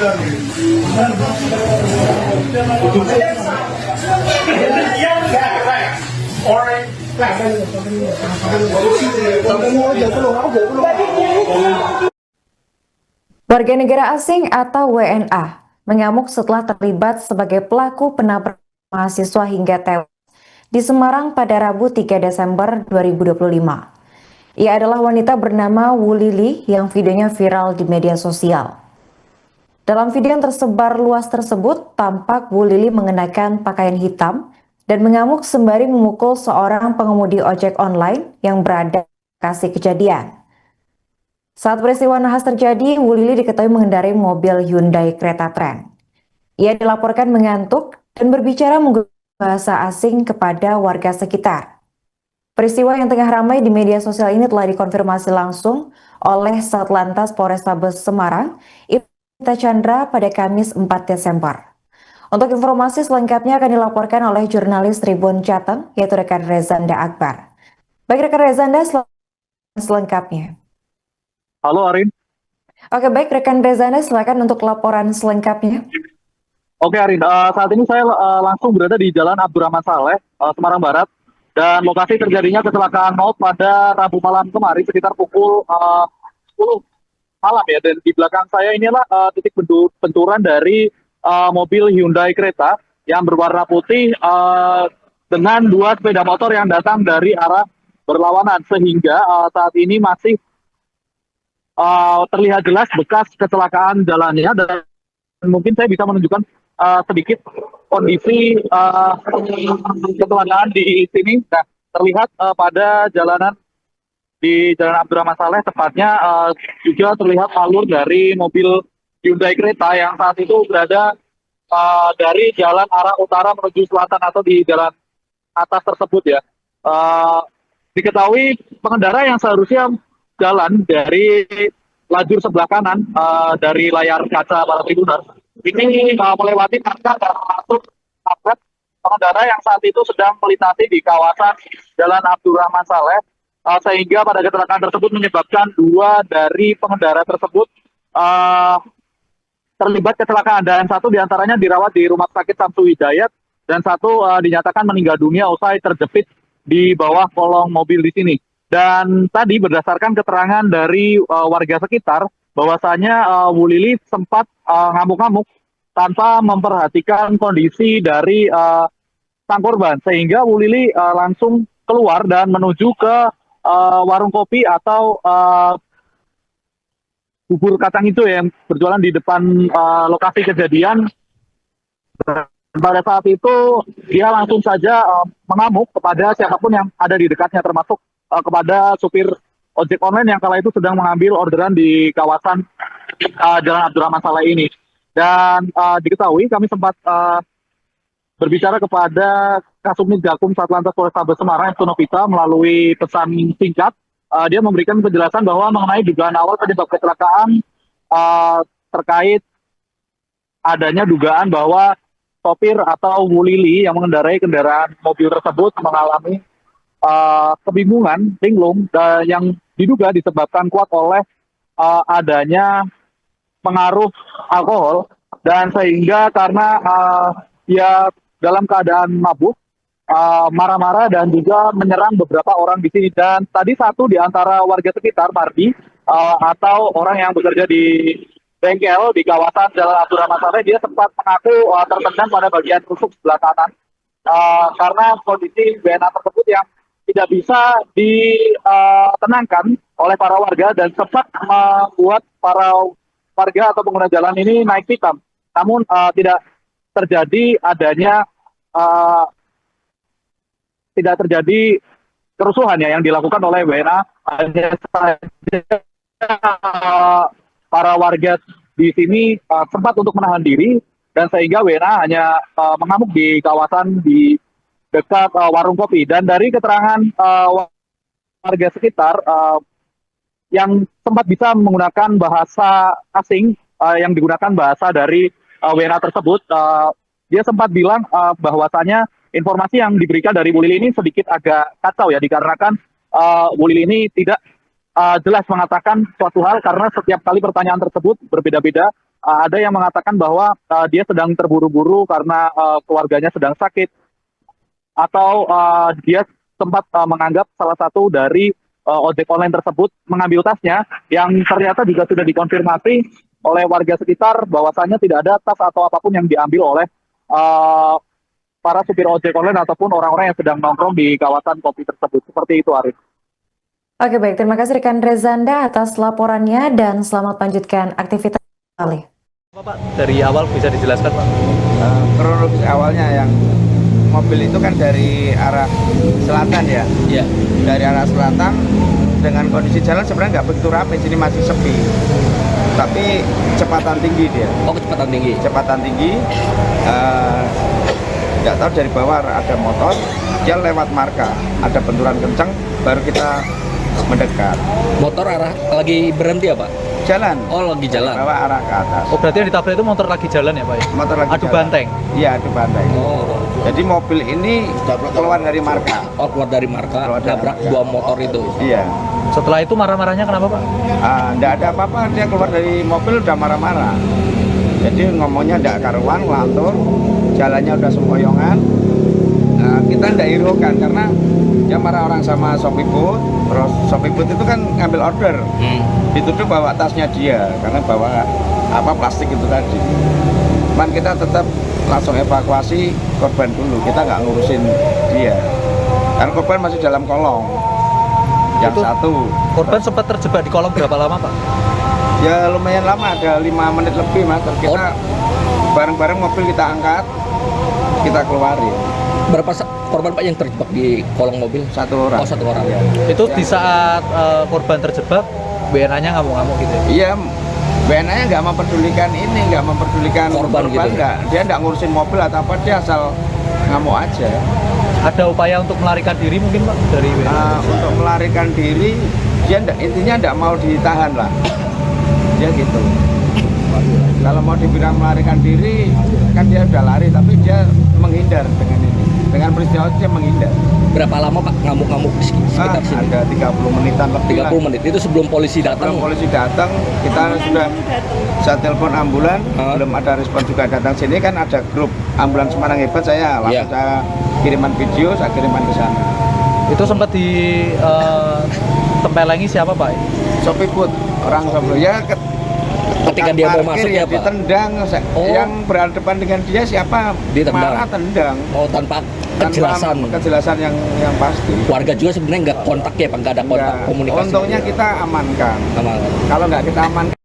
Warga negara asing atau WNA mengamuk setelah terlibat sebagai pelaku penabrak mahasiswa hingga tewas di Semarang pada Rabu 3 Desember 2025. Ia adalah wanita bernama Wulili yang videonya viral di media sosial. Dalam video yang tersebar luas tersebut, tampak Wulili mengenakan pakaian hitam dan mengamuk sembari memukul seorang pengemudi ojek online yang berada di lokasi kejadian. Saat peristiwa nahas terjadi, Wulili diketahui mengendarai mobil Hyundai Creta Trend. Ia dilaporkan mengantuk dan berbicara menggunakan bahasa asing kepada warga sekitar. Peristiwa yang tengah ramai di media sosial ini telah dikonfirmasi langsung oleh Satlantas Polrestabes Semarang, Ibtu Chandra pada Kamis 4 Desember. Untuk informasi selengkapnya akan dilaporkan oleh jurnalis Tribun Jateng, yaitu rekan Rezanda Akbar. Baik rekan Rezanda, selengkapnya. Halo Arin. Oke baik, rekan Rezanda silakan untuk laporan selengkapnya. Oke Arin, saat ini saya langsung berada di Jalan Abdurrahman Saleh, Semarang Barat. Dan lokasi terjadinya kecelakaan maut pada Rabu malam kemarin sekitar pukul 10 malam ya. Dan di belakang saya inilah titik benturan dari mobil Hyundai Creta yang berwarna putih dengan dua sepeda motor yang datang dari arah berlawanan. Sehingga saat ini masih terlihat jelas bekas kecelakaan jalannya, dan mungkin saya bisa menunjukkan sedikit kondisi kecelakaan di sini. Nah, terlihat pada jalanan di Jalan Abdurrahman Saleh tepatnya juga terlihat alur dari mobil Hyundai Creta yang saat itu berada dari jalan arah utara menuju selatan atau di jalan atas tersebut ya. Diketahui pengendara yang seharusnya jalan dari lajur sebelah kanan dari layar kaca para tribuner ini melewati tangga dan masuk tabrak pengendara yang saat itu sedang melintasi di kawasan Jalan Abdurrahman Saleh, sehingga pada kecelakaan tersebut menyebabkan dua dari pengendara tersebut terlibat kecelakaan, dan satu diantaranya dirawat di Rumah Sakit Samsu Hidayat dan satu dinyatakan meninggal dunia usai terjepit di bawah kolong mobil di sini. Dan tadi berdasarkan keterangan dari warga sekitar, bahwasanya Wulili sempat ngamuk-ngamuk tanpa memperhatikan kondisi dari sang korban, sehingga Wulili langsung keluar dan menuju ke warung kopi atau bubur kacang itu yang berjualan di depan lokasi kejadian. Pada saat itu dia langsung saja mengamuk kepada siapapun yang ada di dekatnya, termasuk kepada supir ojek online yang kala itu sedang mengambil orderan di kawasan Jalan Abdurrahman Saleh ini. Dan diketahui kami sempat berbicara kepada Kasubnid Gakum Satlantas Polrestabes Semarang, Ibtu Novita, melalui pesan singkat. Dia memberikan penjelasan bahwa mengenai dugaan awal penyebab kecelakaan terkait adanya dugaan bahwa sopir atau Wulili yang mengendarai kendaraan mobil tersebut mengalami kebingungan, linglung, yang diduga disebabkan kuat oleh adanya pengaruh alkohol, dan sehingga karena dia dalam keadaan mabuk, marah-marah dan juga menyerang beberapa orang di sini. Dan tadi satu di antara warga sekitar, Mardi, atau orang yang bekerja di bengkel di kawasan Jalan Abdurrahman Saleh, dia sempat mengaku tertendang pada bagian rusuk sebelah kanan karena kondisi WNA tersebut yang tidak bisa ditenangkan oleh para warga dan sempat membuat para warga atau pengguna jalan ini naik pitam. Namun tidak terjadi kerusuhan ya yang dilakukan oleh WNA. Hanya saja para warga di sini sempat untuk menahan diri, dan sehingga WNA hanya mengamuk di kawasan di dekat warung kopi. Dan dari keterangan warga sekitar yang sempat bisa menggunakan bahasa asing yang digunakan bahasa dari WNA tersebut, dia sempat bilang bahwasanya informasi yang diberikan dari Wulili ini sedikit agak kacau ya, dikarenakan Wulili ini tidak jelas mengatakan suatu hal karena setiap kali pertanyaan tersebut berbeda-beda ada yang mengatakan bahwa dia sedang terburu-buru karena keluarganya sedang sakit, atau dia sempat menganggap salah satu dari ojek online tersebut mengambil tasnya, yang ternyata juga sudah dikonfirmasi oleh warga sekitar bahwasannya tidak ada tas atau apapun yang diambil oleh uh, para supir ojek online ataupun orang-orang yang sedang nongkrong di kawasan kopi tersebut. Seperti itu, Arif. Oke, baik. Terima kasih rekan Rezanda atas laporannya dan selamat lanjutkan aktivitas kembali. Pak, dari awal bisa dijelaskan, Pak? Kronologis awalnya yang mobil itu kan dari arah selatan ya. Iya. Dari arah selatan dengan kondisi jalan sebenarnya nggak begitu ramai, sini masih sepi. Tapi kecepatan tinggi dia. Oh, kecepatan tinggi. Kecepatan tinggi. Nggak tahu dari bawah ada motor, dia lewat marka, ada benturan kencang, baru kita mendekat. Motor arah lagi berhenti ya, Pak? Jalan. Oh, lagi jalan. Bawa arah ke atas. Oh, berarti yang ditabrak itu motor lagi jalan ya, Pak? Motor lagi Adu jalan. banteng? Iya, adu banteng. Oh. Jadi mobil ini keluar dari marka. Oh, keluar dari marka, Keluar dari nabrak marka. dua motor itu. Iya. Setelah itu marah-marahnya kenapa, Pak? Nggak ada apa-apa, dia keluar dari mobil udah marah-marah. Jadi ngomongnya nggak karuan, ngelantur, jalannya udah sempoyongan. Kita nggak hiraukan karena dia marah orang sama sopir booth. Terus sopir booth itu kan ngambil order, dituduh bawa tasnya dia karena bawa plastik itu tadi. Cuman kita tetap langsung evakuasi korban dulu, kita nggak ngurusin dia karena korban masih dalam kolong. Yang Itu satu korban sempat terjebak di kolong berapa lama, Pak? ya lumayan lama, ada 5 menit lebih mas. Terus kita bareng-bareng mobil kita angkat, kita keluarin. Berapa korban, Pak, yang terjebak di kolong mobil? Satu orang. Oh, satu orang. Ya. Itu di saat korban terjebak, WNA-nya ngamuk-ngamuk gitu ya? Iya, BNA-nya nggak memperdulikan ini, nggak memperdulikan Korban gitu. nggak. Dia nggak ngurusin mobil atau apa, dia asal ngamuk aja. Ada upaya untuk melarikan diri mungkin, Pak, dari WNA? Untuk melarikan diri, dia intinya nggak mau ditahan lah. Dia gitu. Kalau mau dibilang melarikan diri, kan dia udah lari, tapi dia menghindar dengan ini. Dengan peristiwa itu dia menghindar. Berapa lama, Pak, ngamuk-ngamuk di sekitar sini? Ada 30 menitan lebih 30 menit. Itu sebelum polisi datang. Sebelum polisi datang, kita sudah saya telepon ambulan, belum ada respon juga datang sini. Kan ada grup ambulan Semarang Hebat, saya langsung saya kiriman video, saya kiriman ke sana. Itu sempat tempelengi siapa, Pak? Sopir booth, orang sopir ya Ketika dia mau masuk ya, Pak? ditendang. Yang berhadapan dengan dia siapa? Ditendang. Marah, tendang. Oh, tanpa kejelasan. Tanpa kejelasan yang pasti. Warga juga sebenarnya nggak kontak ya, Pak? Nggak ada kontak Enggak. komunikasi. Untungnya kita amankan. Aman. Kalau nggak kita amankan.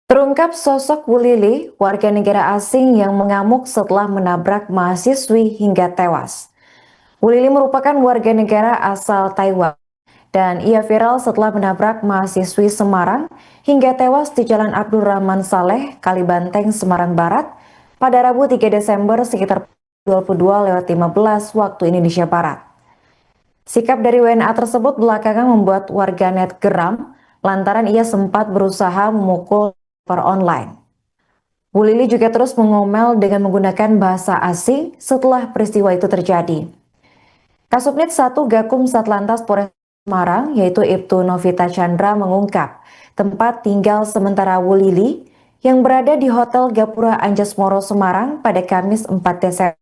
Terungkap sosok Bu Lili, warga negara asing yang mengamuk setelah menabrak mahasiswi hingga tewas. Bu Lili merupakan warga negara asal Taiwan dan ia viral setelah menabrak mahasiswi Semarang hingga tewas di Jalan Abdul Rahman Saleh, Kalibanteng, Semarang Barat pada Rabu 3 Desember sekitar 22:15 waktu Indonesia Barat. Sikap dari WNA tersebut belakangan membuat warganet geram lantaran ia sempat berusaha memukul per online. Bu Lili juga terus mengomel dengan menggunakan bahasa asing setelah peristiwa itu terjadi. Kasubnit 1 Gakum Satlantas Polres Semarang yaitu Ibtu Novita Chandra mengungkap tempat tinggal sementara Bu Lili yang berada di Hotel Gapura Anjasmoro Semarang pada Kamis 4 Desember.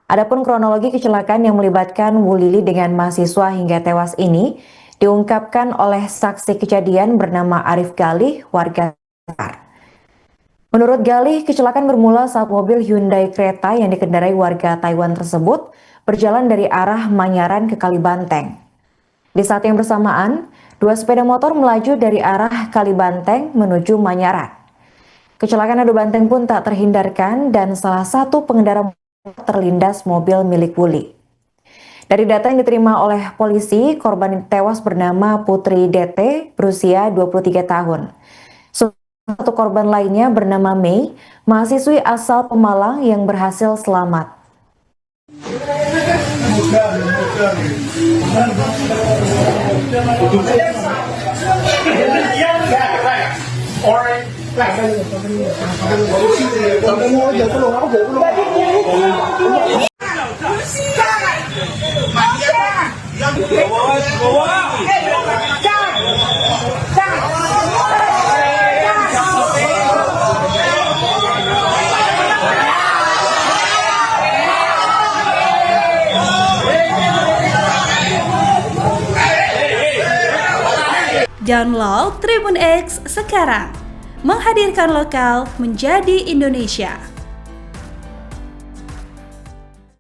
Adapun kronologi kecelakaan yang melibatkan Bu Lili dengan mahasiswa hingga tewas ini diungkapkan oleh saksi kejadian bernama Arif Galih, warga sekitar. Menurut Galih, kecelakaan bermula saat mobil Hyundai Creta yang dikendarai warga Taiwan tersebut berjalan dari arah Manyaran ke Kalibanteng. Di saat yang bersamaan, 2 sepeda motor melaju dari arah Kalibanteng menuju Manyaran. Kecelakaan adu banteng pun tak terhindarkan dan salah satu pengendara terlindas mobil milik Wuli. Dari data yang diterima oleh polisi, korban tewas bernama Putri DT berusia 23 tahun. Satu korban lainnya bernama Mei, mahasiswi asal Pemalang yang berhasil selamat. Download Tribun X sekarang. Menghadirkan lokal menjadi Indonesia.